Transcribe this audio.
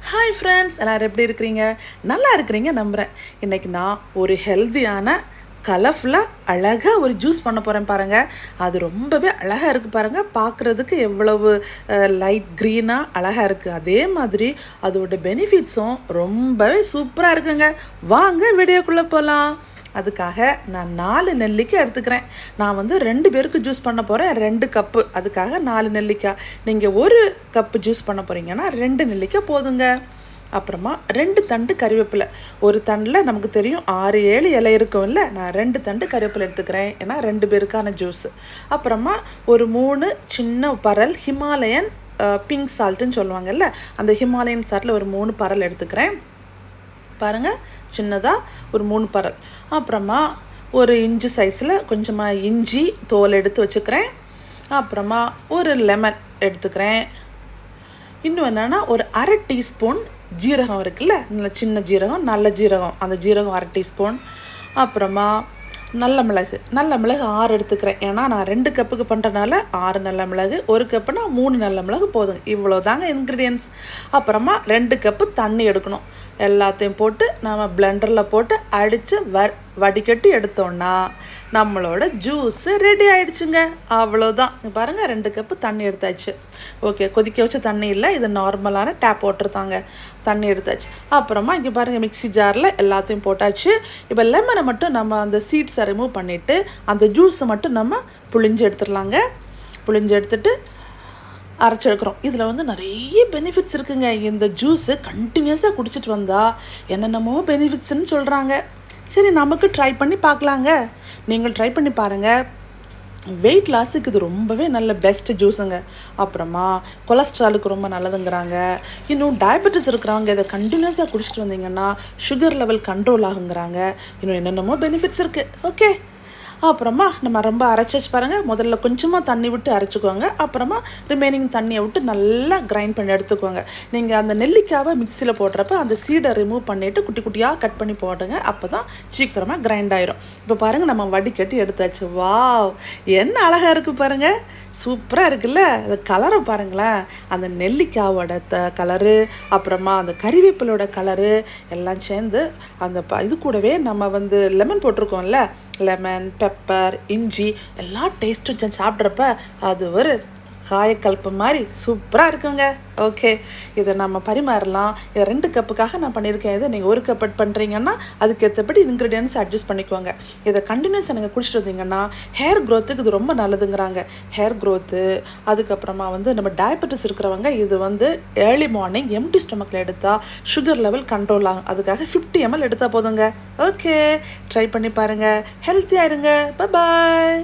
Hi friends, எல்லோரும் எப்படி இருக்கிறீங்க? நல்லா இருக்கிறீங்க நம்புகிறேன். இன்றைக்கி நான் ஒரு ஹெல்த்தியான கலர்ஃபுல்லாக அழகாக ஒரு ஜூஸ் பண்ண போகிறேன் பாருங்கள். அது ரொம்பவே அழகாக இருக்குது பாருங்கள். பார்க்குறதுக்கு எவ்வளவு லைட் க்ரீனாக அழகாக இருக்குது. அதே மாதிரி அதோட பெனிஃபிட்ஸும் ரொம்பவே சூப்பராக இருக்குங்க. வாங்க வீடியோக்குள்ளே போகலாம். அதுக்காக நான் 4 நெல்லிக்காய் எடுத்துக்கிறேன். நான் வந்து 2 பேருக்கு ஜூஸ் பண்ண போகிறேன். 2 கப்பு, அதுக்காக 4 நெல்லிக்காய். நீங்கள் 1 கப்பு ஜூஸ் பண்ண போகிறீங்கன்னா 2 நெல்லிக்காய் போதுங்க. அப்புறமா 2 தண்டு கறிவேப்பிலை. ஒரு தண்டில் நமக்கு தெரியும் 6-7 இலை இருக்கும்ல. நான் 2 தண்டு கறிவேப்பிலை எடுத்துக்கிறேன், ஏன்னா 2 பேருக்கான ஜூஸு. அப்புறமா ஒரு 3 சின்ன பரல் ஹிமாலயன் பிங்க் சால்ட்டுன்னு சொல்லுவாங்கல்ல, அந்த ஹிமாலயன் சால்ட்டில் ஒரு 3 பரல் எடுத்துக்கிறேன் பாருங்கள். சின்னதாக ஒரு 3 பரல். அப்புறமா ஒரு இன்ச்சு சைஸில் கொஞ்சமாக இஞ்சி தோல் எடுத்து வச்சுக்கிறேன். அப்புறமா ஒரு லெமன் எடுத்துக்கிறேன். இன்னும் என்னென்னா ஒரு 1/2 டீஸ்பூன் ஜீரகம் இருக்குல்ல, நல்ல சின்ன ஜீரகம், நல்ல ஜீரகம், அந்த ஜீரகம் 1/2 டீஸ்பூன். அப்புறமா நல்ல மிளகு 6 எடுத்துக்கிறேன், ஏன்னா நான் 2 கப்புக்கு பண்ணுறதுனால 6 நல்ல மிளகு. 1 கப்புனா 3 நல்ல மிளகு போதுங்க. இவ்வளோ தாங்க இன்க்ரீடியன்ஸ். அப்புறமா 2 கப்பு தண்ணி எடுக்கணும். எல்லாத்தையும் போட்டு நம்ம பிளெண்டரில் போட்டு அடித்து வடிகட்டி எடுத்தோன்னா நம்மளோட ஜூஸு ரெடி ஆகிடுச்சுங்க. அவ்வளோதான். பாருங்கள், 2 கப்பு தண்ணி எடுத்தாச்சு. ஓகே, கொதிக்க வச்ச தண்ணி இல்லை, இது நார்மலான டேப் வாட்டர் தாங்க. தண்ணி எடுத்தாச்சு. அப்புறமா இங்கே பாருங்கள், மிக்ஸி ஜாரில் எல்லாத்தையும் போட்டாச்சு. இப்போ லெமனை மட்டும் நம்ம அந்த சீட்ஸை ரிமூவ் பண்ணிவிட்டு அந்த ஜூஸை மட்டும் நம்ம புழிஞ்சு எடுத்துடலாங்க. புழிஞ்சு எடுத்துட்டு அரைச்சி எடுக்கிறோம். இதில் வந்து நிறைய பெனிஃபிட்ஸ் இருக்குங்க. இந்த ஜூஸு கண்டினியூஸாக குடிச்சிட்டு வந்தால் என்னென்னமோ பெனிஃபிட்ஸ்ன்னு சொல்கிறாங்க. சரி, நமக்கு ட்ரை பண்ணி பார்க்கலாங்க. நீங்கள் ட்ரை பண்ணி பாருங்கள். வெயிட் லாஸுக்கு இது ரொம்பவே நல்ல பெஸ்ட்டு ஜூஸுங்க. அப்புறமா கொலஸ்ட்ராலுக்கு ரொம்ப நல்லதுங்கிறாங்க. இன்னும் டயபெட்டிஸ் இருக்கிறவங்க இதை கண்டினியூஸாக குடிச்சிட்டு வந்தீங்கன்னா சுகர் லெவல் கண்ட்ரோல் ஆகுங்கிறாங்க. இன்னும் என்னென்னமோ பெனிஃபிட்ஸ் இருக்குது. ஓகே, அப்புறமா நம்ம ரொம்ப அரைச்சி பாருங்கள். முதல்ல கொஞ்சமாக தண்ணி விட்டு அரைச்சிக்குவாங்க. அப்புறமா ரிமைனிங் தண்ணியை விட்டு நல்லா கிரைண்ட் பண்ணி எடுத்துக்குவாங்க. நீங்கள் அந்த நெல்லிக்காவை மிக்சியில் போடுறப்ப அந்த சீடை ரிமூவ் பண்ணிவிட்டு குட்டி குட்டியாக கட் பண்ணி போடுங்க. அப்போ தான் சீக்கிரமாக கிரைண்ட் ஆயிரும். இப்போ பாருங்கள், நம்ம வடிகட்டி எடுத்தாச்சு. வாவ், என்ன அழகாக இருக்குது பாருங்கள். சூப்பராக இருக்குல்ல. அந்த கலரை பாருங்களேன். அந்த நெல்லிக்காவோட கலரு, அப்புறமா அந்த கறிவேப்பிலோட கலரு எல்லாம் சேர்ந்து அந்த இது கூடவே நம்ம வந்து லெமன் போட்டிருக்கோம்ல, லெமன், பெப்பர், இஞ்சி எல்லா டேஸ்ட்டும் சாப்பிட்றப்ப அது ஒரு காயக்கல்ப்பு மாதிரி சூப்பராக இருக்குங்க. ஓகே, இதை நம்ம பரிமாறலாம். இதை 2 கப்புக்காக நான் பண்ணியிருக்கேன். இதை நீங்கள் 1 கப் பண்ணுறீங்கன்னா அதுக்கேற்றபடி இன்க்ரீடியன்ஸ் அட்ஜஸ்ட் பண்ணிக்குவாங்க. இதை கண்டினியூஸாக நீங்கள் குடிச்சிட்டு வந்தீங்கன்னா ஹேர் க்ரோத்துக்கு இது ரொம்ப நல்லதுங்கிறாங்க. ஹேர் க்ரோத்து, அதுக்கப்புறமா வந்து நம்ம டயபெட்டிஸ் இருக்கிறவங்க இது வந்து ஏர்லி மார்னிங் எம்டி ஸ்டொமக்கில் எடுத்தால் சுகர் லெவல் கண்ட்ரோல் ஆகும். அதுக்காக 50 ml எடுத்தால் போதுங்க. ஓகே, ட்ரை பண்ணி பாருங்கள். ஹெல்த்தியாக இருங்க. பாய்.